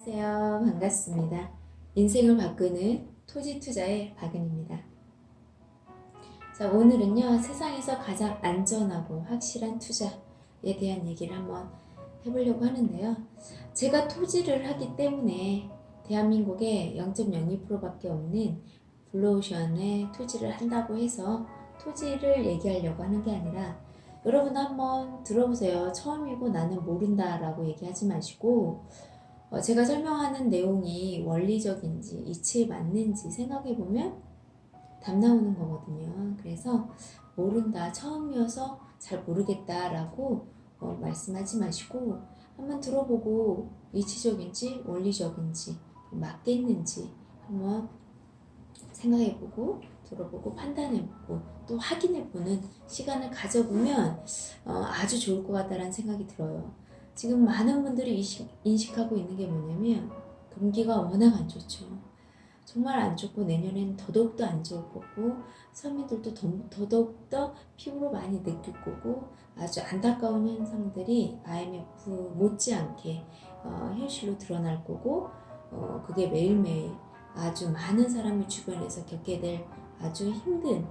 안녕하세요. 반갑습니다. 인생을 바꾸는 토지 투자의 박은입니다. 자, 오늘은요, 세상에서 가장 안전하고 확실한 투자에 대한 얘기를 한번 해보려고 하는데요. 제가 토지를 하기 때문에 대한민국에 0.02%밖에 없는 블루오션에 토지를 한다고 해서 토지를 얘기하려고 하는 게 아니라 여러분 한번 들어보세요. 처음이고 나는 모른다 라고 얘기하지 마시고 제가 설명하는 내용이 원리적인지 이치에 맞는지 생각해보면 답 나오는 거거든요. 그래서 모른다, 처음이어서 잘 모르겠다 라고 말씀하지 마시고 한번 들어보고 이치적인지 원리적인지 맞겠는지 한번 생각해보고 들어보고 판단해보고 또 확인해보는 시간을 가져보면 아주 좋을 것 같다는 생각이 들어요. 지금 많은 분들이 인식하고 있는 게 뭐냐면 경기가 워낙 안 좋죠. 정말 안 좋고 내년엔 더더욱더 안 좋을 거고 서민들도 더더욱더 피부로 많이 느낄 거고 아주 안타까운 현상들이 IMF 못지않게 현실로 드러날 거고 그게 매일매일 아주 많은 사람을 주변에서 겪게 될 아주 힘든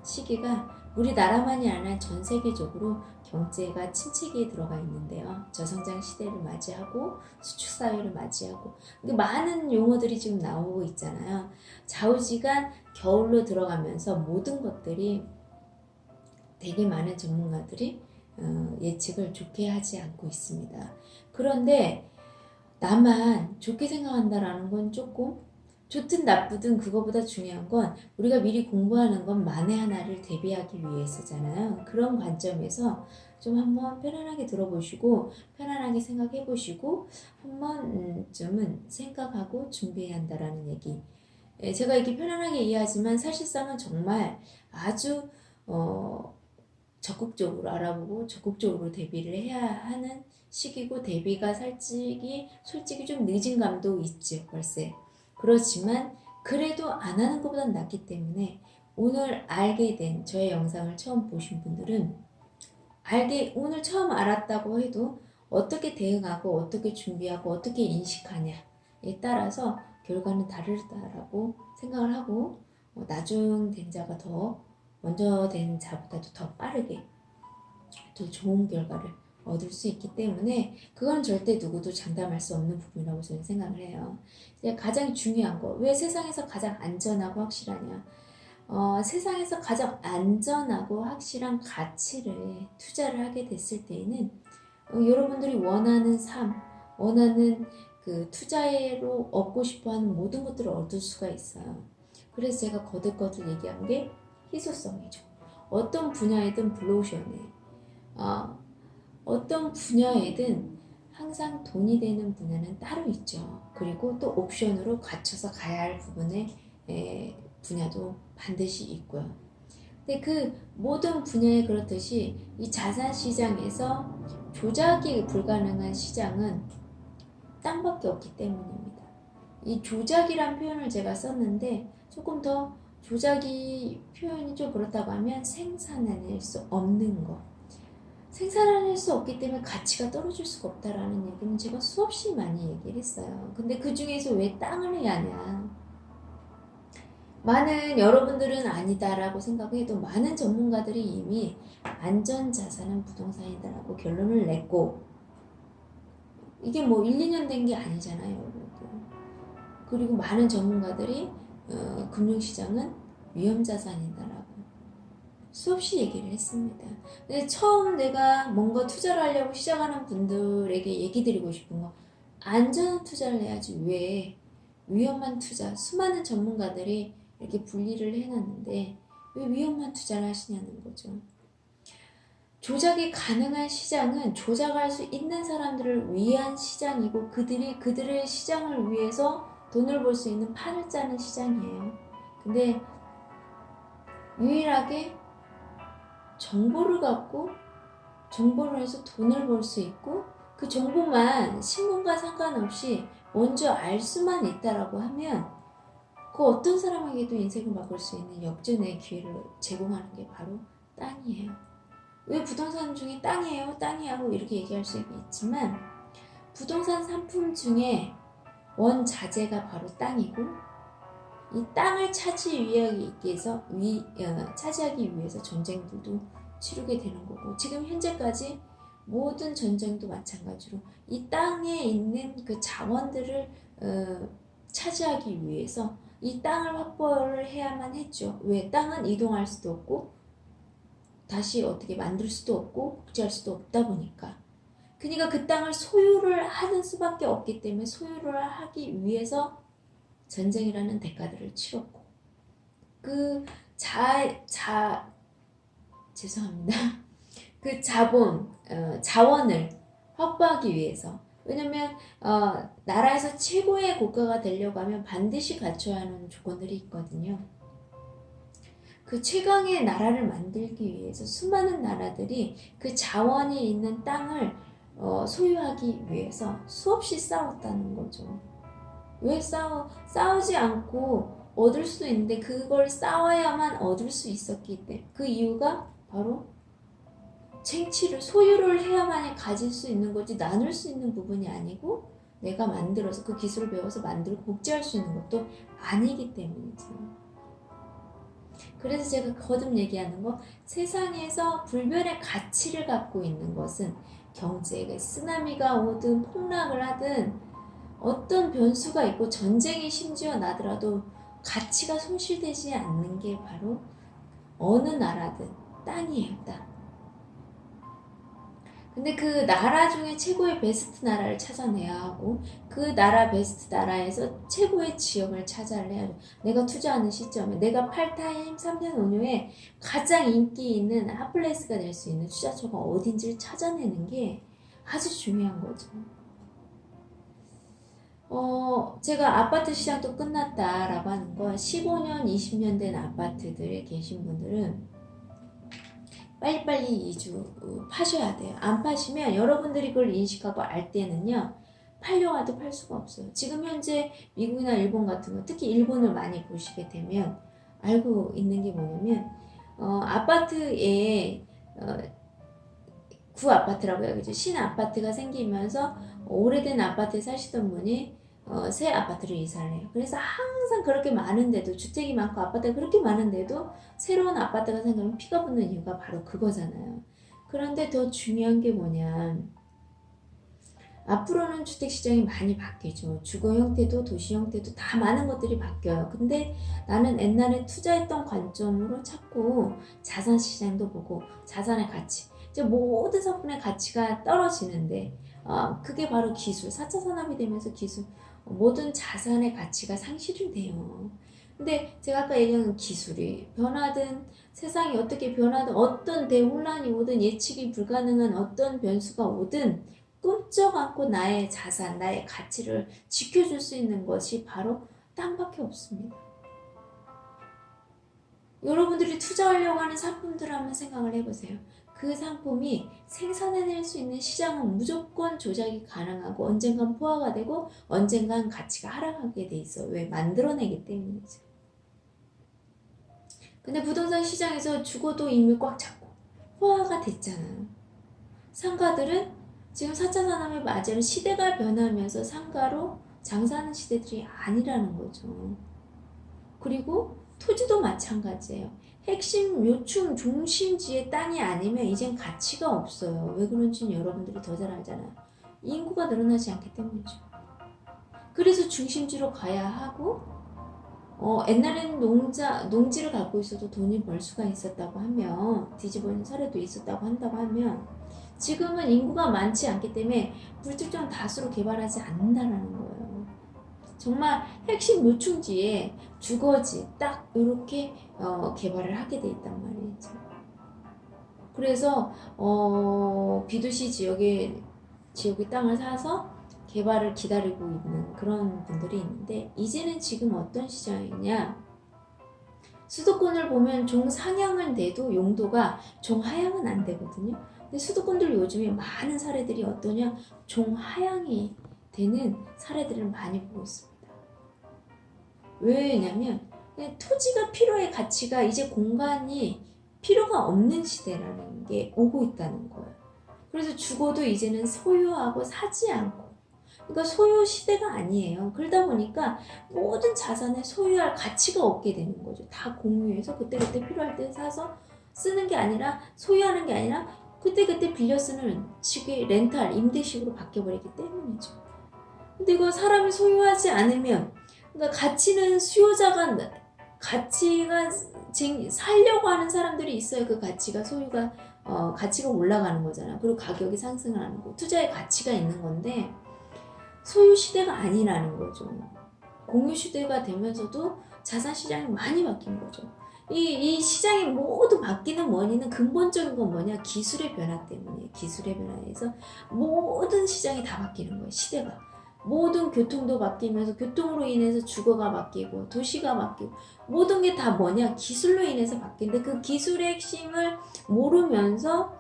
시기가 우리나라만이 아니라 전 세계적으로 경제가 침체기에 들어가 있는데요. 저성장 시대를 맞이하고 수축사회를 맞이하고 많은 용어들이 지금 나오고 있잖아요. 좌우지간 겨울로 들어가면서 모든 것들이 되게 많은 전문가들이 예측을 좋게 하지 않고 있습니다. 그런데 나만 좋게 생각한다라는 건 조금 좋든 나쁘든 그거보다 중요한 건 우리가 미리 공부하는 건 만에 하나를 대비하기 위해서잖아요. 그런 관점에서 좀 한번 편안하게 들어보시고 편안하게 생각해 보시고 한번 좀은 생각하고 준비해야 한다라는 얘기. 제가 이렇게 편안하게 이해하지만 사실상은 정말 아주 적극적으로 알아보고 적극적으로 대비를 해야 하는 시기고 대비가 솔직히 좀 늦은 감도 있죠, 벌써. 그렇지만 그래도 안 하는 것보단 낫기 때문에 오늘 알게 된 저의 영상을 처음 보신 분들은 오늘 처음 알았다고 해도 어떻게 대응하고 어떻게 준비하고 어떻게 인식하냐에 따라서 결과는 다르다라고 생각을 하고 나중 된 자가 더 먼저 된 자보다도 더 빠르게 더 좋은 결과를 얻을 수 있기 때문에 그건 절대 누구도 장담할 수 없는 부분이라고 저는 생각을 해요. 가장 중요한 거, 왜 세상에서 가장 안전하고 확실하냐? 세상에서 가장 안전하고 확실한 가치를 투자를 하게 됐을 때에는 여러분들이 원하는 삶, 원하는 그 투자로 얻고 싶어하는 모든 것들을 얻을 수가 있어요. 그래서 제가 거듭거듭 얘기한 게 희소성이죠. 어떤 분야이든 블루오션에 어떤 분야에든 항상 돈이 되는 분야는 따로 있죠. 그리고 또 옵션으로 갖춰서 가야 할 부분의 분야도 반드시 있고요. 근데 그 모든 분야에 그렇듯이 이 자산 시장에서 조작이 불가능한 시장은 땅밖에 없기 때문입니다. 이 조작이란 표현을 제가 썼는데 조금 더 조작이 표현이 좀 그렇다고 하면 생산해낼 수 없는 거. 생산해낼 수 없기 때문에 가치가 떨어질 수가 없다라는 얘기는 제가 수없이 많이 얘기를 했어요. 근데 그 중에서 왜 땅을 해야 하냐. 많은 여러분들은 아니다라고 생각해도 많은 전문가들이 이미 안전자산은 부동산이다라고 결론을 냈고 이게 뭐 1, 2년 된 게 아니잖아요. 여러분들. 그리고 많은 전문가들이 금융시장은 위험자산이다라고 수없이 얘기를 했습니다. 근데 처음 내가 뭔가 투자를 하려고 시작하는 분들에게 얘기 드리고 싶은 거 안전한 투자를 해야지 왜 위험한 투자 수많은 전문가들이 이렇게 분리를 해놨는데 왜 위험한 투자를 하시냐는 거죠. 조작이 가능한 시장은 조작할 수 있는 사람들을 위한 시장이고 그들의 시장을 위해서 돈을 벌 수 있는 판을 짜는 시장이에요. 근데 유일하게 정보를 갖고 정보를 해서 돈을 벌 수 있고 그 정보만 신분과 상관없이 먼저 알 수만 있다라고 하면 그 어떤 사람에게도 인생을 바꿀 수 있는 역전의 기회를 제공하는 게 바로 땅이에요. 왜 부동산 중에 땅이에요? 땅이라고 이렇게 얘기할 수 있지만 부동산 상품 중에 원자재가 바로 땅이고, 이 땅을 차지하기 위해서 전쟁들도 치르게 되는 거고, 지금 현재까지 모든 전쟁도 마찬가지로 이 땅에 있는 그 자원들을 차지하기 위해서 이 땅을 확보를 해야만 했죠. 왜? 땅은 이동할 수도 없고 다시 어떻게 만들 수도 없고 복제할 수도 없다 보니까. 그러니까 그 땅을 소유를 하는 수밖에 없기 때문에 소유를 하기 위해서 전쟁이라는 대가들을 치렀고, 그 죄송합니다. 그 자원을 확보하기 위해서. 왜냐면 나라에서 최고의 국가가 되려고 하면 반드시 갖춰야 하는 조건들이 있거든요. 그 최강의 나라를 만들기 위해서 수많은 나라들이 그 자원이 있는 땅을 소유하기 위해서 수없이 싸웠다는 거죠. 왜 싸우지 않고 얻을 수 있는데 그걸 싸워야만 얻을 수 있었기 때문에, 그 이유가 바로 소유를 해야만이 가질 수 있는 거지 나눌 수 있는 부분이 아니고, 내가 만들어서 그 기술을 배워서 만들고 복제할 수 있는 것도 아니기 때문이죠. 그래서 제가 거듭 얘기하는 거, 세상에서 불변의 가치를 갖고 있는 것은 경제가 쓰나미가 오든 폭락을 하든 어떤 변수가 있고 전쟁이 심지어 나더라도 가치가 손실되지 않는 게 바로 어느 나라든 땅이에요, 땅. 근데 그 나라 중에 최고의 베스트 나라를 찾아내야 하고, 그 나라 베스트 나라에서 최고의 지역을 찾아내야 해요. 내가 투자하는 시점에 내가 팔타임 3년 5년에 가장 인기 있는 핫플레이스가 될 수 있는 투자처가 어딘지를 찾아내는 게 아주 중요한 거죠. 제가 아파트 시장도 끝났다라고 하는 건 15년, 20년 된 아파트들에 계신 분들은 빨리빨리 이주 파셔야 돼요. 안 파시면 여러분들이 그걸 인식하고 알 때는요, 팔려와도 팔 수가 없어요. 지금 현재 미국이나 일본 같은 거, 특히 일본을 많이 보시게 되면 알고 있는 게 뭐냐면, 아파트에 구 아파트라고 해야겠죠. 신 아파트가 생기면서 오래된 아파트에 사시던 분이 새 아파트를 이사를 해요. 그래서 항상 그렇게 많은데도, 주택이 많고 아파트가 그렇게 많은데도 새로운 아파트가 생기면 피가 붙는 이유가 바로 그거잖아요. 그런데 더 중요한 게 뭐냐, 앞으로는 주택시장이 많이 바뀌죠. 주거 형태도 도시 형태도 다 많은 것들이 바뀌어요. 근데 나는 옛날에 투자했던 관점으로 자꾸 자산시장도 보고 자산의 가치, 이제 모든 상품의 가치가 떨어지는데, 그게 바로 기술, 4차 산업이 되면서 모든 자산의 가치가 상실이 돼요. 근데 제가 아까 얘기한 기술이 변하든 세상이 어떻게 변하든 어떤 대혼란이 오든 예측이 불가능한 어떤 변수가 오든 꿈쩍 않고 나의 자산, 나의 가치를 지켜줄 수 있는 것이 바로 땅밖에 없습니다. 여러분들이 투자하려고 하는 상품들을 한번 생각을 해보세요. 그 상품이 생산해낼 수 있는 시장은 무조건 조작이 가능하고 언젠간 포화가 되고 언젠간 가치가 하락하게 돼 있어. 왜? 만들어내기 때문이죠. 근데 부동산 시장에서 죽어도 이미 꽉 찼고 포화가 됐잖아요. 상가들은 지금 4차 산업의 맞이로 시대가 변하면서 상가로 장사하는 시대들이 아니라는 거죠. 그리고 토지도 마찬가지예요. 핵심 요충 중심지의 땅이 아니면 이젠 가치가 없어요. 왜 그런지는 여러분들이 더 잘 알잖아요. 인구가 늘어나지 않기 때문이죠. 그래서 중심지로 가야 하고, 옛날에는 농지를 갖고 있어도 돈이 벌 수가 있었다고 하면, 뒤집어진 사례도 있었다고 한다고 하면, 지금은 인구가 많지 않기 때문에 불특정 다수로 개발하지 않는다는 거예요. 정말 핵심 요충지에 주거지 딱 이렇게 개발을 하게 돼 있단 말이죠. 그래서 비두시 지역의 땅을 사서 개발을 기다리고 있는 그런 분들이 있는데, 이제는 지금 어떤 시장이냐, 수도권을 보면 종상향은 돼도 용도가 종하향은 안 되거든요. 근데 수도권들 요즘에 많은 사례들이 어떠냐, 종하향이 되는 사례들을 많이 보고 있습니다. 왜냐면 토지가 필요의 가치가 이제 공간이 필요가 없는 시대라는 게 오고 있다는 거예요. 그래서 죽어도 이제는 소유하고 사지 않고 그러니까 소유 시대가 아니에요. 그러다 보니까 모든 자산을 소유할 가치가 없게 되는 거죠. 다 공유해서 그때그때 필요할 때 사서 쓰는 게 아니라, 소유하는 게 아니라 그때그때 빌려 쓰는 식의 렌탈, 임대식으로 바뀌어버리기 때문이죠. 근데 이거 사람이 소유하지 않으면, 그러니까 가치는 수요자가, 가치가 살려고 하는 사람들이 있어요. 그 가치가, 소유가 가치가 올라가는 거잖아. 그리고 가격이 상승을 하는 거. 투자의 가치가 있는 건데 소유 시대가 아니라는 거죠. 공유 시대가 되면서도 자산 시장이 많이 바뀐 거죠. 이 시장이 모두 바뀌는 원인은 근본적인 건 뭐냐? 기술의 변화 때문이에요. 기술의 변화에서 모든 시장이 다 바뀌는 거예요. 시대가. 모든 교통도 바뀌면서 교통으로 인해서 주거가 바뀌고 도시가 바뀌고 모든 게 다 뭐냐? 기술로 인해서 바뀌는데 그 기술의 핵심을 모르면서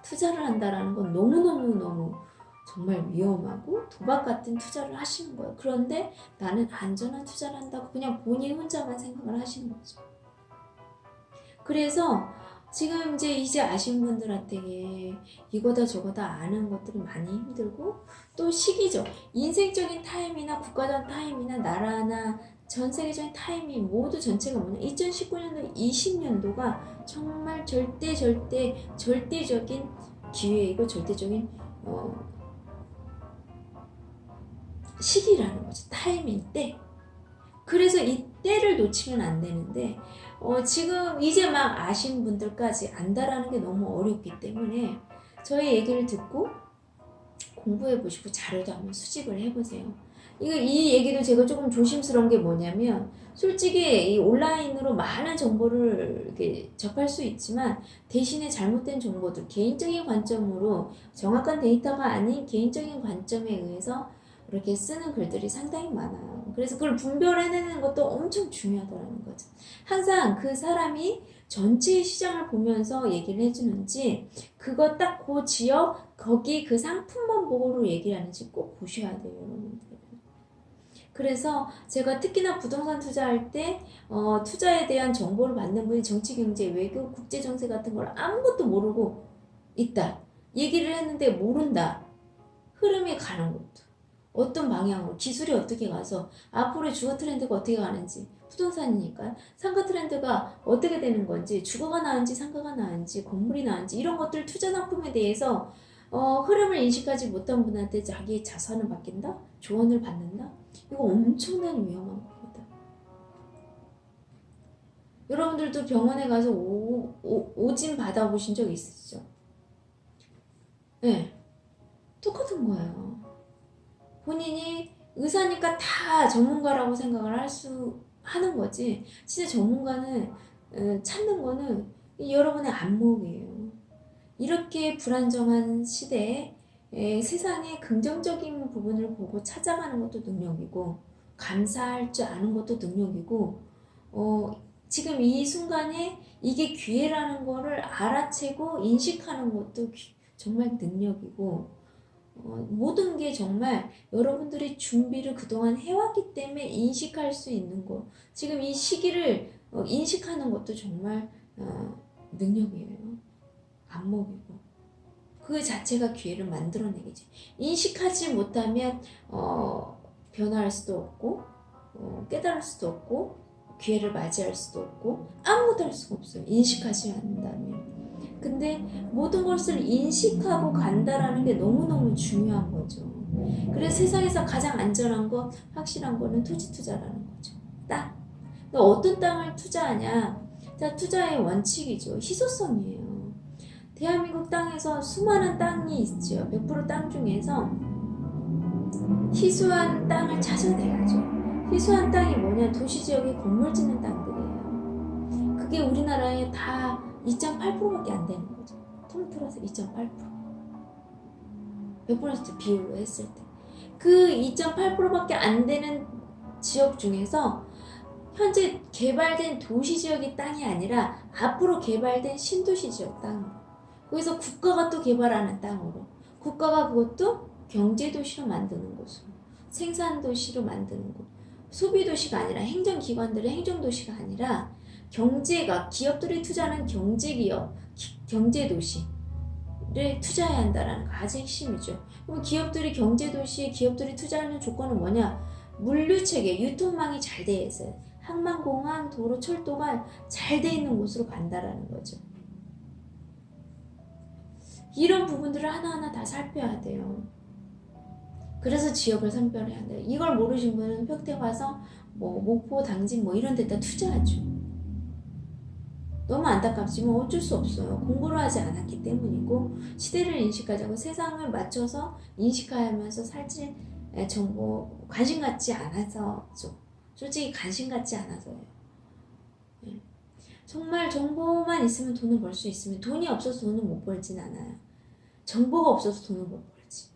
투자를 한다라는 건 너무너무 정말 위험하고 도박 같은 투자를 하시는 거예요. 그런데 나는 안전한 투자를 한다고 그냥 본인 혼자만 생각을 하시는 거죠. 그래서 지금 이제 아신 분들한테 이거다 저거다 아는 것들이 많이 힘들고 또 시기죠. 인생적인 타임이나 국가적 타임이나 나라나 전 세계적인 타임이 모두 전체가 뭐냐? 2019년도, 20년도가 정말 절대적인 기회이고 절대적인 시기라는 거죠. 타임일 때. 그래서 이 때를 놓치면 안 되는데 지금 이제 막 아신 분들까지 안다라는 게 너무 어렵기 때문에 저희 얘기를 듣고 공부해 보시고 자료도 한번 수집을 해보세요. 이 얘기도 제가 조금 조심스러운 게 뭐냐면 솔직히 이 온라인으로 많은 정보를 이렇게 접할 수 있지만 대신에 잘못된 정보들, 개인적인 관점으로 정확한 데이터가 아닌 개인적인 관점에 의해서 이렇게 쓰는 글들이 상당히 많아요. 그래서 그걸 분별해내는 것도 엄청 중요하다는 거죠. 항상 그 사람이 전체 시장을 보면서 얘기를 해주는지 그거 딱 그 지역 거기 그 상품만 보고로 얘기를 하는지 꼭 보셔야 돼요, 여러분들. 그래서 제가 특히나 부동산 투자할 때 투자에 대한 정보를 받는 분이 정치, 경제, 외교, 국제 정세 같은 걸 아무것도 모르고 있다. 얘기를 했는데 모른다. 흐름이 가는 것도. 어떤 방향으로 기술이 어떻게 가서 앞으로의 주거 트렌드가 어떻게 가는지 부동산이니까 상가 트렌드가 어떻게 되는 건지 주거가 나은지 상가가 나은지 건물이 나은지 이런 것들 투자 상품에 대해서 흐름을 인식하지 못한 분한테 자기의 자산을 맡긴다? 조언을 받는다? 이거 엄청난 위험한 겁니다. 여러분들도 병원에 가서 오진 받아보신 적 있으시죠? 네. 똑같은 거예요. 본인이 의사니까 다 전문가라고 생각을 하는 거지. 진짜 전문가는 찾는 거는 여러분의 안목이에요. 이렇게 불안정한 시대에 세상의 긍정적인 부분을 보고 찾아가는 것도 능력이고 감사할 줄 아는 것도 능력이고 지금 이 순간에 이게 기회라는 거를 알아채고 인식하는 것도 정말 능력이고 모든 게 정말 여러분들이 준비를 그동안 해왔기 때문에 인식할 수 있는 거 지금 이 시기를 인식하는 것도 정말 능력이에요. 안목이고 그 자체가 기회를 만들어내겠지. 인식하지 못하면 변화할 수도 없고 깨달을 수도 없고 기회를 맞이할 수도 없고 아무것도 할 수가 없어요. 인식하지 않는다면. 근데 모든 것을 인식하고 간다라는 게 너무너무 중요한 거죠. 그래서 세상에서 가장 안전한 거, 확실한 거는 토지 투자라는 거죠. 땅. 어떤 땅을 투자하냐? 자, 투자의 원칙이죠. 희소성이에요. 대한민국 땅에서 수많은 땅이 있죠. 100% 땅 중에서 희소한 땅을 찾아내야죠. 희소한 땅이 뭐냐? 도시지역에 건물 짓는 땅들이에요. 그게 우리나라에 다 2.8%밖에 안 되는 거죠. 통틀어서 2.8%. 100% 비율로 했을 때. 그 2.8%밖에 안 되는 지역 중에서 현재 개발된 도시지역의 땅이 아니라 앞으로 개발된 신도시지역 땅으로. 거기서 국가가 또 개발하는 땅으로. 국가가 그것도 경제도시로 만드는 곳으로. 생산도시로 만드는 곳. 소비도시가 아니라 행정기관들의 행정도시가 아니라 경제가 기업들이 투자하는 경제기업, 경제도시 투자해야 한다는 거 아주 핵심이죠. 그럼 기업들이 경제도시에 기업들이 투자하는 조건은 뭐냐? 물류체계, 유통망이 잘 돼 있어요. 항만공항, 도로, 철도가 잘 돼 있는 곳으로 간다라는 거죠. 이런 부분들을 하나하나 다 살펴야 돼요. 그래서 지역을 선별해야 돼요. 이걸 모르신 분은 평택 와서 목포, 당진 이런 데다 투자하죠. 너무 안타깝지만 어쩔 수 없어요. 공부를 하지 않았기 때문이고 시대를 인식하지 않고 세상을 맞춰서 인식하면서 살지 정보 관심 갖지 않아서죠. 솔직히 관심 갖지 않아서예요. 정말 정보만 있으면 돈을 벌 수 있으면 돈이 없어서 돈을 못 벌진 않아요. 정보가 없어서 돈을 못 벌지.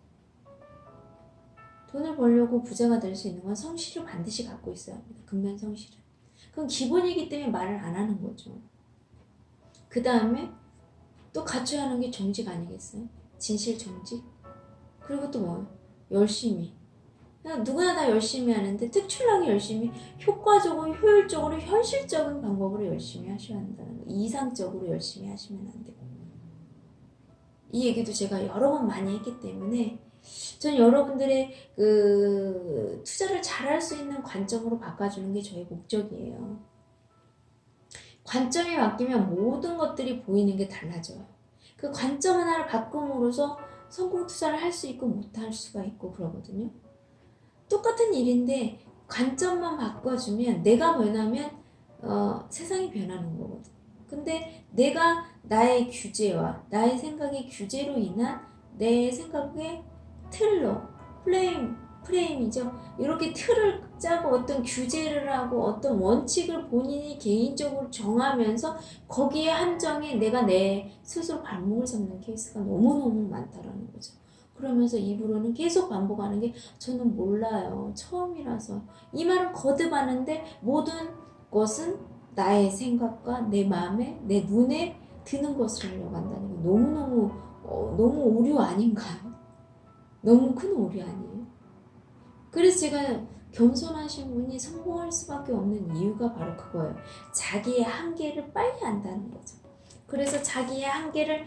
돈을 벌려고 부자가 될 수 있는 건 성실을 반드시 갖고 있어야 합니다. 근면 성실은. 그건 기본이기 때문에 말을 안 하는 거죠. 그 다음에 또 갖춰야 하는 게 정직 아니겠어요? 진실 정직. 그리고 또 열심히. 누구나 다 열심히 하는데 특출나게 열심히 효과적으로 효율적으로 현실적인 방법으로 열심히 하셔야 한다는 거. 이상적으로 열심히 하시면 안 되고. 이 얘기도 제가 여러 번 많이 했기 때문에 전 여러분들의 그 투자를 잘할 수 있는 관점으로 바꿔주는 게 저의 목적이에요. 관점이 바뀌면 모든 것들이 보이는 게 달라져요. 그 관점 하나를 바꿈으로써 성공 투자를 할 수 있고 못할 수가 있고 그러거든요. 똑같은 일인데 관점만 바꿔주면 내가 변하면 세상이 변하는 거거든. 근데 내가 나의 규제와 나의 생각의 규제로 인한 내 생각의 틀로 프레임이죠. 이렇게 틀을 짜고 어떤 규제를 하고 어떤 원칙을 본인이 개인적으로 정하면서 거기에 한정에 내가 내 스스로 발목을 잡는 케이스가 너무너무 많다라는 거죠. 그러면서 입으로는 계속 반복하는 게 저는 몰라요. 처음이라서. 이 말은 거듭하는데 모든 것은 나의 생각과 내 마음에 내 눈에 드는 것을 하려고 한다는 게 너무 오류 아닌가요? 너무 큰 오류 아니에요? 그래서 제가 겸손하신 분이 성공할 수밖에 없는 이유가 바로 그거예요. 자기의 한계를 빨리 안다는 거죠. 그래서 자기의 한계를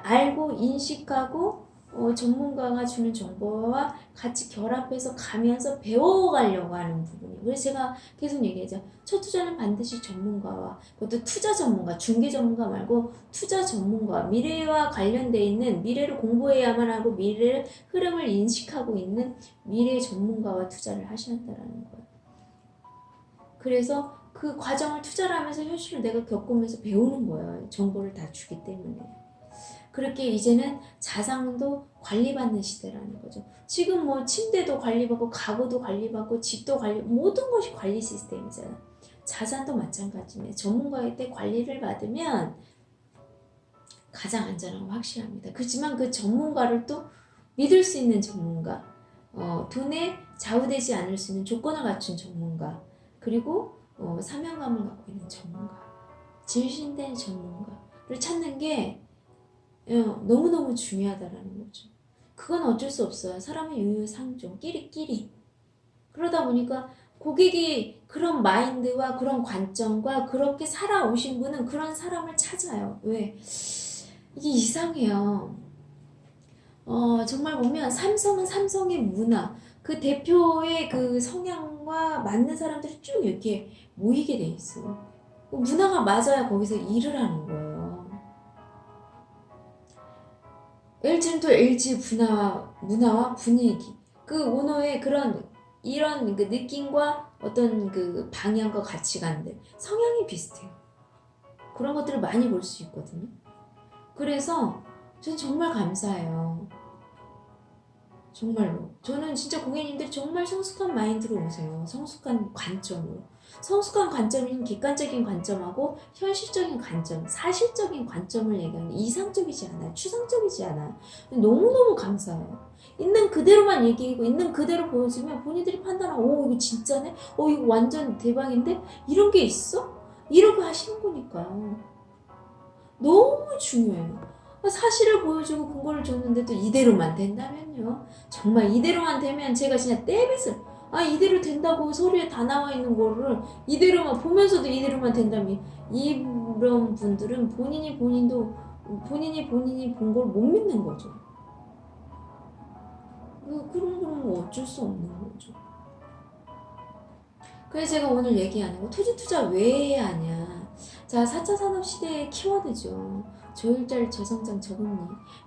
알고 인식하고 전문가가 주는 정보와 같이 결합해서 가면서 배워가려고 하는 부분이에요. 그래서 제가 계속 얘기하죠. 첫 투자는 반드시 전문가와 그것도 투자 전문가, 중개 전문가 말고 투자 전문가, 미래와 관련돼 있는 미래를 공부해야만 하고 미래의 흐름을 인식하고 있는 미래 전문가와 투자를 하셔야 한다는 거예요. 그래서 그 과정을 투자를 하면서 현실을 내가 겪으면서 배우는 거예요. 정보를 다 주기 때문에. 그렇게 이제는 자산도 관리받는 시대라는 거죠. 지금 침대도 관리받고 가구도 관리받고 집도 모든 것이 관리 시스템이잖아요. 자산도 마찬가지네. 전문가의 때 관리를 받으면 가장 안전하고 확실합니다. 그렇지만 그 전문가를 또 믿을 수 있는 전문가, 돈에 좌우되지 않을 수 있는 조건을 갖춘 전문가, 그리고 사명감을 갖고 있는 전문가, 진실된 전문가를 찾는 게 너무너무 중요하다라는 거죠. 그건 어쩔 수 없어요. 사람의 유유상종, 끼리끼리. 그러다 보니까 고객이 그런 마인드와 그런 관점과 그렇게 살아오신 분은 그런 사람을 찾아요. 왜? 이게 이상해요. 정말 보면 삼성은 삼성의 문화, 그 대표의 그 성향과 맞는 사람들이 쭉 이렇게 모이게 돼 있어요. 문화가 맞아야 거기서 일을 하는 거예요. LG는 또 LG 문화와 분위기, 그 오너의 이런 그 느낌과 어떤 그 방향과 가치관들, 성향이 비슷해요. 그런 것들을 많이 볼 수 있거든요. 그래서 저는 정말 감사해요. 정말로. 저는 진짜 고객님들이 정말 성숙한 마인드로 오세요. 성숙한 관점으로. 성숙한 관점은 객관적인 관점하고 현실적인 관점, 사실적인 관점을 얘기하는 이상적이지 않아요. 추상적이지 않아요. 너무너무 감사해요. 있는 그대로만 얘기하고 있는 그대로 보여주면 본인들이 판단하고 이거 진짜네? 이거 완전 대박인데? 이런 게 있어? 이렇게 하시는 거니까요. 너무 중요해요. 사실을 보여주고 근거를 줬는데도 이대로만 된다면요. 정말 이대로만 되면 제가 진짜 떼빗을 이대로 된다고 서류에 다 나와 있는 거를 이대로만 보면서도 이대로만 된다면 이런 분들은 본인도 본인이 본 걸 못 믿는 거죠. 그런 건 어쩔 수 없는 거죠. 그래서 제가 오늘 얘기하는 거 토지 투자 왜 하냐. 자, 4차 산업시대의 키워드죠. 저일자리, 저성장, 저금리.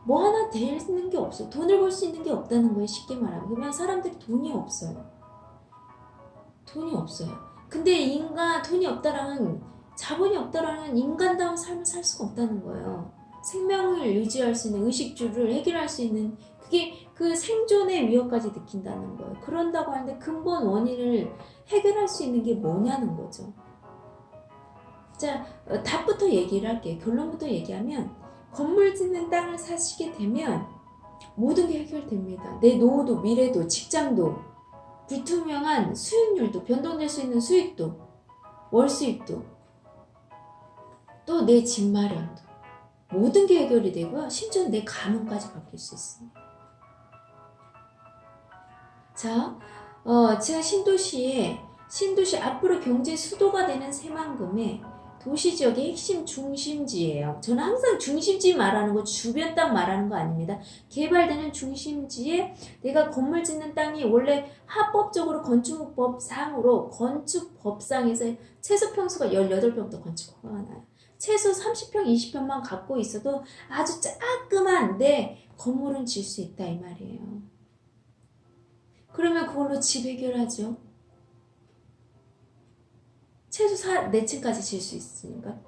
뭐 하나 되는 게 없어. 돈을 벌 수 있는 게 없다는 거예요. 쉽게 말하면. 그러면 사람들이 돈이 없어요. 돈이 없어요. 근데 돈이 없다라는, 자본이 없다라는 인간다운 삶을 살 수가 없다는 거예요. 생명을 유지할 수 있는 의식주를 해결할 수 있는, 그게 그 생존의 위협까지 느낀다는 거예요. 그런다고 하는데 근본 원인을 해결할 수 있는 게 뭐냐는 거죠. 자, 답부터 얘기를 할게요. 결론부터 얘기하면, 건물 짓는 땅을 사시게 되면 모든 게 해결됩니다. 내 노후도, 미래도, 직장도, 불투명한 수익률도, 변동될 수 있는 수익도, 월 수입도, 또 내 집 마련도, 모든 게 해결이 되고요. 심지어 내 가문까지 바뀔 수 있습니다. 자, 제가 신도시 앞으로 경제 수도가 되는 새만금의 도시지역의 핵심 중심지예요. 저는 항상 중심지 말하는 거 주변 땅 말하는 거 아닙니다. 개발되는 중심지에 내가 건물 짓는 땅이 원래 합법적으로 건축법상으로 건축법상에서 최소 평수가 18평부터 건축 허가가 나요. 최소 30평, 20평만 갖고 있어도 아주 조그만 내 건물은 질 수 있다 이 말이에요. 그러면 그걸로 집 해결하죠. 최소 4층까지 질 수 있으니까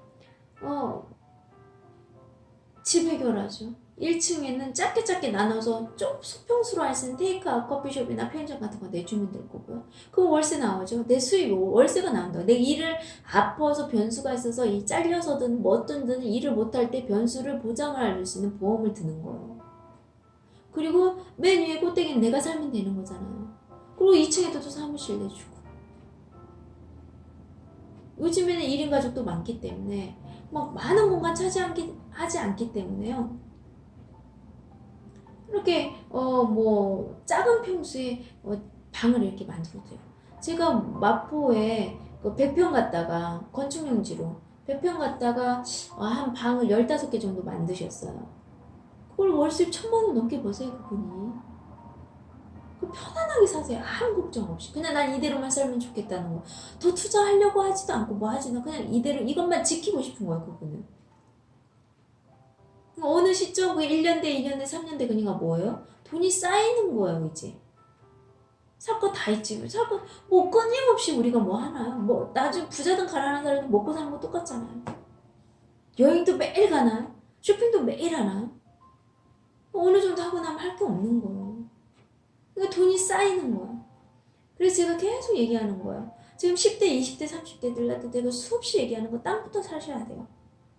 집 해결하죠. 1층에는 작게 나눠서 좀 소평수로 할 수 있는 테이크아웃 커피숍이나 편의점 같은 거 내주면 될 거고요. 그럼 월세 나오죠. 내 수입 월세가 나온다. 내 일을 아파서 변수가 있어서 잘려서든 뭐든 일을 못할 때 변수를 보장을 할 수 있는 보험을 드는 거예요. 그리고 맨 위에 꼭대기는 내가 살면 되는 거잖아요. 그리고 2층에도 또 사무실 내주고. 요즘에는 1인 가족도 많기 때문에 막 많은 공간 차지하지 않기 때문에요. 이렇게 뭐 작은 평수에 방을 이렇게 만들어도 돼요. 제가 마포에 그 100평 갔다가 건축용지로 100평 갔다가 한 방을 15개 정도 만드셨어요. 그걸 월수입 1000만원 넘게 버세요 그분이. 편안하게 사세요. 아무 걱정 없이. 그냥 난 이대로만 살면 좋겠다는 거. 더 투자하려고 하지도 않고 뭐 하지도 않고 그냥 이대로 이것만 지키고 싶은 거야 그분은. 어느 시점 1년 돼 2년 돼 3년 돼 그러니까 뭐예요? 돈이 쌓이는 거예요 이제. 살 거 다 있지. 살 거 뭐 끊임없이 우리가 뭐 하나요? 뭐 나중에 부자든 가난한 사람도 먹고 사는 거 똑같잖아요. 여행도 매일 가나요? 쇼핑도 매일 하나요? 어느 정도 하고 나면 할 게 없는 거예요. 그러니까 돈이 쌓이는 거야. 그래서 제가 계속 얘기하는 거예요. 지금 10대, 20대, 30대들 내가 수없이 얘기하는 거 땅부터 사셔야 돼요.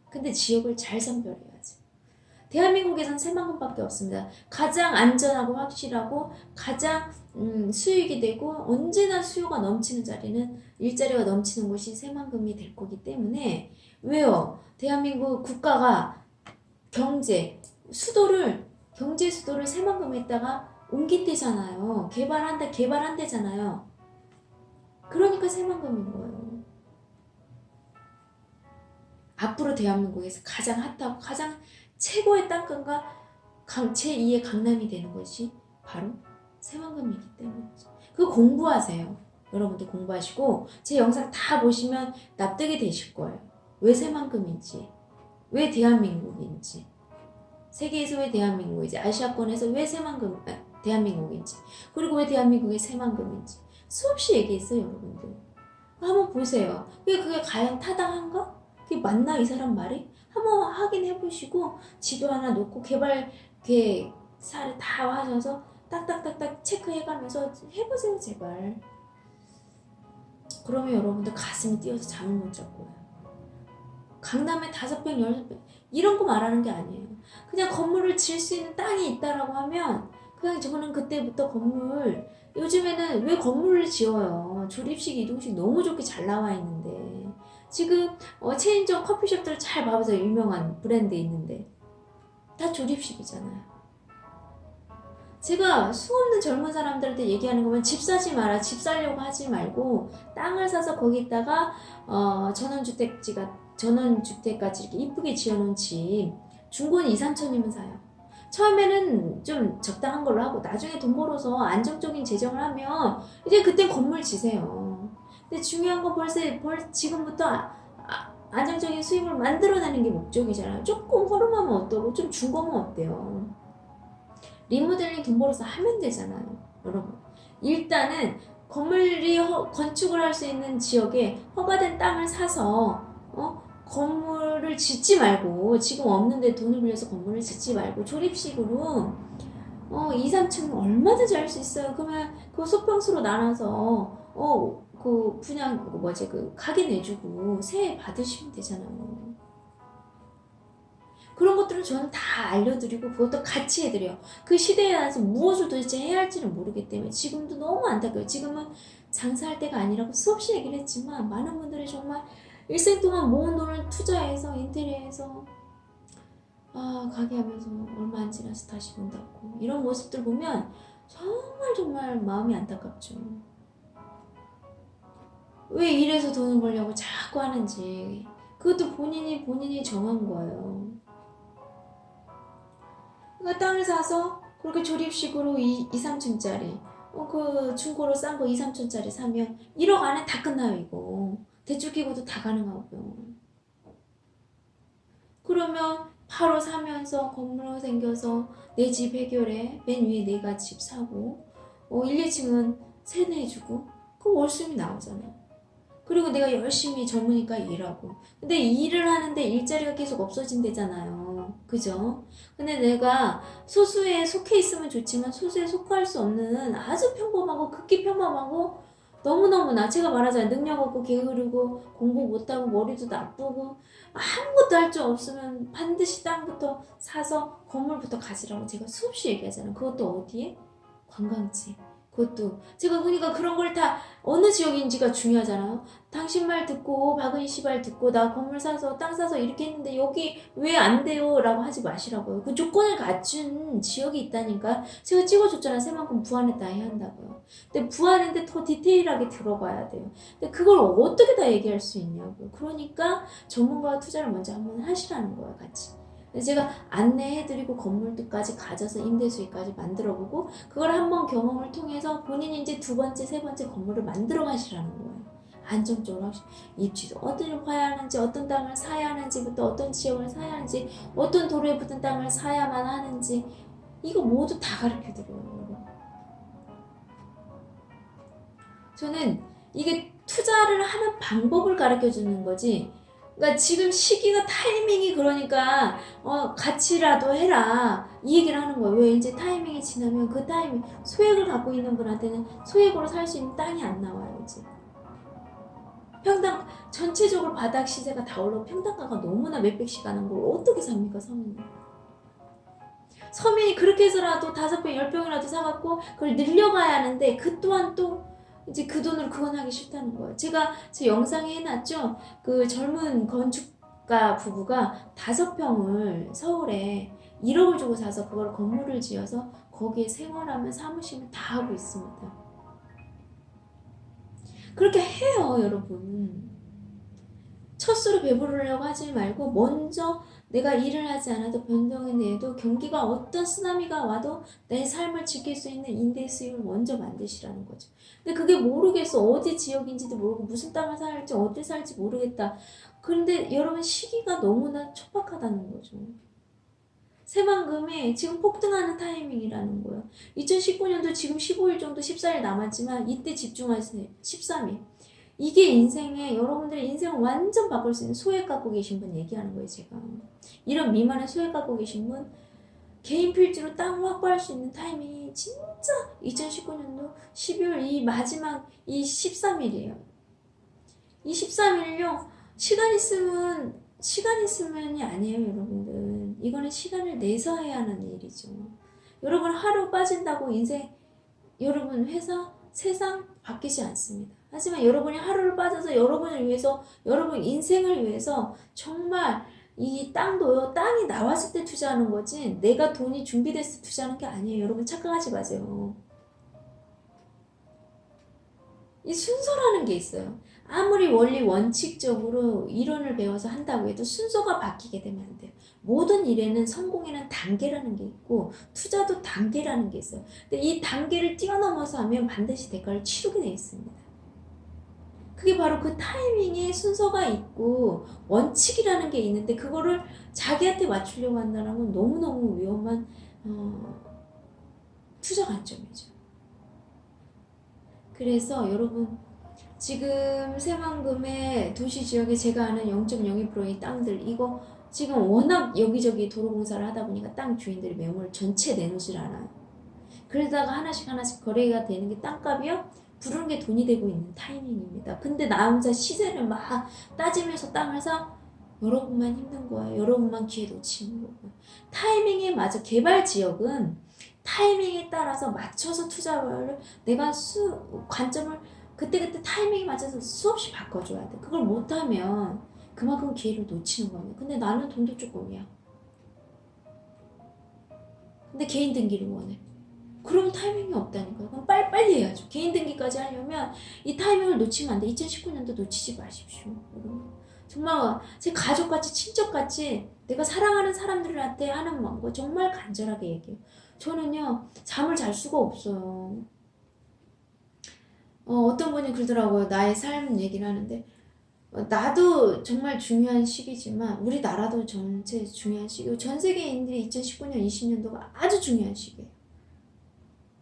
근데 지역을 잘 선별해야지. 대한민국에선 새만금밖에 없습니다. 가장 안전하고 확실하고 가장 수익이 되고 언제나 수요가 넘치는 자리는 일자리가 넘치는 곳이 새만금이 될 거기 때문에 왜요? 대한민국 국가가 경제 수도를 새만금에다가 옮긴대잖아요. 개발한대잖아요. 그러니까 새만금인 거예요. 앞으로 대한민국에서 가장 핫하고 가장 최고의 땅값과 제2의 강남이 되는 것이 바로 새만금이기 때문이죠. 그거 공부하세요. 여러분들 공부하시고 제 영상 다 보시면 납득이 되실 거예요. 왜 새만금인지, 왜 대한민국인지, 세계에서 왜 대한민국인지, 아시아권에서 왜 대한민국인지, 그리고 왜 대한민국의 새만금인지 수없이 얘기했어요 여러분들. 한번 보세요. 그게 과연 타당한가? 그게 맞나 이 사람 말이? 한번 확인해 보시고 지도 하나 놓고 개발 계획사를 다 하셔서 딱딱딱딱 체크해가면서 해보세요 제발. 그러면 여러분들 가슴이 뛰어서 잠을 못 잘 거예요. 강남에 5평, 10평 이런 거 말하는 게 아니에요. 그냥 건물을 지을 수 있는 땅이 있다라고 하면 그냥 저는 그때부터 건물, 요즘에는 왜 건물을 지어요? 조립식, 이동식 너무 좋게 잘 나와 있는데 지금 체인점 커피숍들 잘 봐보세요. 유명한 브랜드 있는데 다 조립식이잖아요. 제가 수없는 젊은 사람들한테 얘기하는 거면 집 사지 마라. 집 사려고 하지 말고 땅을 사서 거기다가 전원주택까지 이렇게 이쁘게 지어놓은 집 중고는 2, 3천이면 사요. 처음에는 좀 적당한 걸로 하고 나중에 돈 벌어서 안정적인 재정을 하면 이제 그땐 건물 지세요. 근데 중요한 건 지금부터 안정적인 수입을 만들어내는 게 목적이잖아요. 조금 허름하면 어떠고 좀 중고면 어때요. 리모델링 돈 벌어서 하면 되잖아요. 여러분 일단은 건축을 할 수 있는 지역에 허가된 땅을 사서 건물을 짓지 말고 지금 없는데 돈을 빌려서 건물을 짓지 말고 조립식으로 2, 3층 얼마든지 할 수 있어요. 그러면 그 소평수로 나눠서 그 분양 그 가게 내주고 세액 받으시면 되잖아요. 그런 것들은 저는 다 알려드리고 그것도 같이 해드려요. 그 시대에 나서 무엇을 도대체 해야 할지는 모르기 때문에 지금도 너무 안타까워요. 지금은 장사할 때가 아니라고 수없이 얘기를 했지만 많은 분들이 정말 일생 동안 모은 돈을 투자해서 인테리어해서 가게 하면서 얼마 안 지나서 다시 문 닫고 이런 모습들 보면 정말 마음이 안타깝죠. 왜 이래서 돈을 벌려고 자꾸 하는지 그것도 본인이 정한 거예요. 그러니까 땅을 사서 그렇게 조립식으로 2, 3층짜리 그 중고로 싼 거 2, 3천짜리 사면 1억 안에 다 끝나요. 이거 대출 끼고도 다 가능하고요. 그러면 바로 사면서 건물 생겨서 내 집 해결해 맨 위에 내가 집 사고 1, 2층은 세내주고 그 월수입이 나오잖아요. 그리고 내가 열심히 젊으니까 일하고 근데 일을 하는데 일자리가 계속 없어진대잖아요. 그죠? 근데 내가 소수에 속해 있으면 좋지만 소수에 속할 수 없는 아주 평범하고 극히 평범하고 너무너무나 제가 말하잖아요. 능력 없고 게으르고 공부 못하고 머리도 나쁘고 아무것도 할 줄 없으면 반드시 땅부터 사서 건물부터 가지라고 제가 수없이 얘기하잖아요. 그것도 어디에? 관광지. 그것도 제가 그러니까 그런 걸 다 어느 지역인지가 중요하잖아요. 당신 말 듣고 박은희 씨 말 듣고 나 건물 사서 땅 사서 이렇게 했는데 여기 왜 안 돼요? 라고 하지 마시라고요. 그 조건을 갖춘 지역이 있다니까. 제가 찍어줬잖아요. 새만큼 부안했다 해야 한다고요. 근데 부안인데 더 디테일하게 들어가야 돼요. 근데 그걸 어떻게 다 얘기할 수 있냐고요. 그러니까 전문가와 투자를 먼저 한번 하시라는 거예요. 같이. 제가 안내해드리고 건물들까지 가져서 임대 수익까지 만들어보고 그걸 한번 경험을 통해서 본인이 이제 두 번째, 세 번째 건물을 만들어 가시라는 거예요. 안정적으로 입지도 어디를 봐야 하는지, 어떤 땅을 사야 하는지부터 어떤 지역을 사야 하는지, 어떤 도로에 붙은 땅을 사야만 하는지 이거 모두 다 가르쳐드려요. 저는 이게 투자를 하는 방법을 가르쳐주는 거지 그러니까 지금 시기가 타이밍이 그러니까 같이라도 해라 이 얘기를 하는 거예요. 왜 이제 타이밍이 지나면 그 타이밍 소액을 갖고 있는 분한테는 소액으로 살 수 있는 땅이 안 나와요. 이제 평당 전체적으로 바닥 시세가 다 올라오고 평당가가 너무나 몇백씩 가는 걸 어떻게 삽니까 서민이. 서민이 그렇게 해서라도 5병 10병이라도 사갖고 그걸 늘려가야 하는데 그 또한 또 이제 그 돈으로 그건 하기 싫다는 거예요. 제가 제 영상에 해놨죠. 그 젊은 건축가 부부가 5평을 서울에 1억을 주고 사서 그걸 건물을 지어서 거기에 생활하면 사무실을 다 하고 있습니다. 그렇게 해요, 여러분. 첫수로 배부르려고 하지 말고 먼저 내가 일을 하지 않아도 변동이 내도 경기가 어떤 쓰나미가 와도 내 삶을 지킬 수 있는 임대 수익을 먼저 만드시라는 거죠. 근데 그게 모르겠어. 어디 지역인지도 모르고 무슨 땅을 사야 할지 어디 살지 모르겠다. 그런데 여러분 시기가 너무나 촉박하다는 거죠. 새만금에 지금 폭등하는 타이밍이라는 거예요. 2019년도 지금 15일 정도 14일 남았지만 이때 집중하세요. 13일. 이게 인생에 여러분들의 인생을 완전 바꿀 수 있는 소액 갖고 계신 분 얘기하는 거예요. 제가 이런 미만의 소액 갖고 계신 분 개인 필지로 땅을 확보할 수 있는 타이밍이 진짜 2019년도 12월 이 마지막 이 13일이에요. 이 13일요 시간 있으면이 아니에요. 여러분들 이거는 시간을 내서 해야 하는 일이죠. 여러분 하루 빠진다고 인생 여러분 회사 세상 바뀌지 않습니다. 하지만 여러분이 하루를 빠져서 여러분을 위해서 여러분 인생을 위해서 정말 이 땅도요 땅이 나왔을 때 투자하는 거지 내가 돈이 준비됐을 때 투자하는 게 아니에요. 여러분 착각하지 마세요. 이 순서라는 게 있어요. 아무리 원리 원칙적으로 이론을 배워서 한다고 해도 순서가 바뀌게 되면 안 돼요. 모든 일에는 성공에는 단계라는 게 있고 투자도 단계라는 게 있어요. 근데 이 단계를 뛰어넘어서 하면 반드시 대가를 치르게 돼 있습니다. 그게 바로 그 타이밍에 순서가 있고 원칙이라는 게 있는데 그거를 자기한테 맞추려고 한다는 건 너무너무 위험한 투자 관점이죠. 그래서 여러분 지금 새만금의 도시지역에 제가 아는 0.02%의 땅들 이거 지금 워낙 여기저기 도로공사를 하다 보니까 땅 주인들이 매물을 전체 내놓질 않아요. 그러다가 하나씩 거래가 되는 게 땅값이요? 부르는 게 돈이 되고 있는 타이밍입니다. 근데 나 혼자 시세를 막 따지면서 땅을 사 여러분만 힘든 거예요. 여러분만 기회 놓치는 거고요. 타이밍에 맞아 개발 지역은 타이밍에 따라서 맞춰서 투자를 내가 관점을 그때그때 타이밍에 맞춰서 수없이 바꿔줘야 돼. 그걸 못하면 그만큼 기회를 놓치는 거예요. 근데 나는 돈도 조금이야. 근데 개인 등기를 원해. 그럼 타이밍이 없다니까요. 그럼 빨리빨리 해야죠. 개인 등기까지 하려면 이 타이밍을 놓치면 안 돼. 2019년도 놓치지 마십시오. 여러분. 정말 제 가족같이 친척같이 내가 사랑하는 사람들한테 하는 거 정말 간절하게 얘기해요. 저는요 잠을 잘 수가 없어요. 어떤 분이 그러더라고요. 나의 삶 얘기를 하는데 나도 정말 중요한 시기지만 우리나라도 전체 중요한 시기고 전 세계인들이 2019년 20년도가 아주 중요한 시기예요.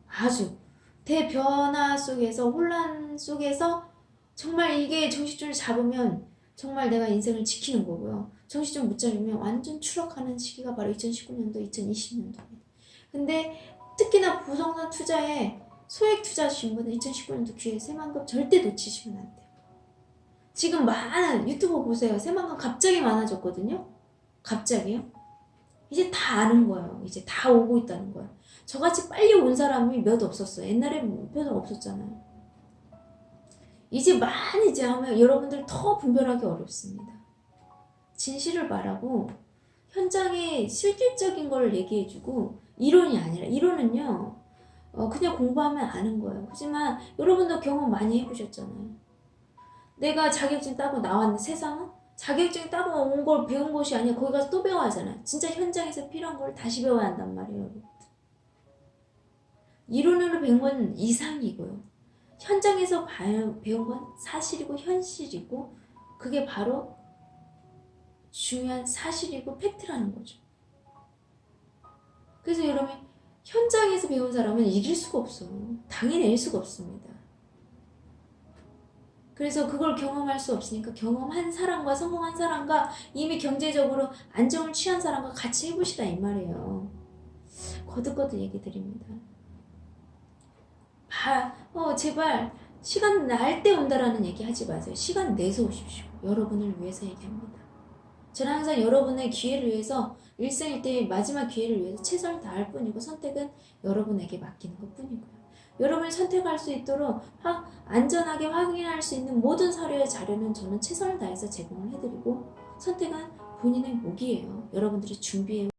아주 대변화 속에서 혼란 속에서 정말 이게 정신줄을 잡으면 정말 내가 인생을 지키는 거고요. 정신줄 못 잡으면 완전 추락하는 시기가 바로 2019년도 2020년도입니다. 근데 특히나 부동산 투자에 소액 투자하신 분은 2019년도 기회 새만금 절대 놓치시면 안 돼요. 지금 많은 유튜브 보세요. 새만금 갑자기 많아졌거든요. 갑자기요. 이제 다 아는 거예요. 이제 다 오고 있다는 거예요. 저같이 빨리 온 사람이 몇 없었어요. 옛날에 별로 없었잖아요. 이제 많이 이제 하면 여러분들 더 분별하기 어렵습니다. 진실을 말하고 현장의 실질적인 걸 얘기해주고 이론이 아니라 이론은요 그냥 공부하면 아는 거예요. 하지만 여러분도 경험 많이 해보셨잖아요. 내가 자격증 따고 나왔는데 세상은 자격증 따고 온 걸 배운 것이 아니라 거기 가서 또 배워야 하잖아요. 진짜 현장에서 필요한 걸 다시 배워야 한단 말이에요. 여러분. 이론으로 배운 건 이상이고요. 현장에서 배운 건 사실이고 현실이고 그게 바로 중요한 사실이고 팩트라는 거죠. 그래서 여러분 현장에서 배운 사람은 이길 수가 없어요. 당해낼 수가 없습니다. 그래서 그걸 경험할 수 없으니까 경험한 사람과 성공한 사람과 이미 경제적으로 안정을 취한 사람과 같이 해보시라 이 말이에요. 거듭거듭 얘기 드립니다. 제발 시간 날 때 온다라는 얘기 하지 마세요. 시간 내서 오십시오. 여러분을 위해서 얘기합니다. 저는 항상 여러분의 기회를 위해서 일생일대의 마지막 기회를 위해서 최선을 다할 뿐이고 선택은 여러분에게 맡기는 것 뿐이고요. 여러분이 선택할 수 있도록 안전하게 확인할 수 있는 모든 서류의 자료는 저는 최선을 다해서 제공을 해드리고 선택은 본인의 몫이에요. 여러분들이 준비해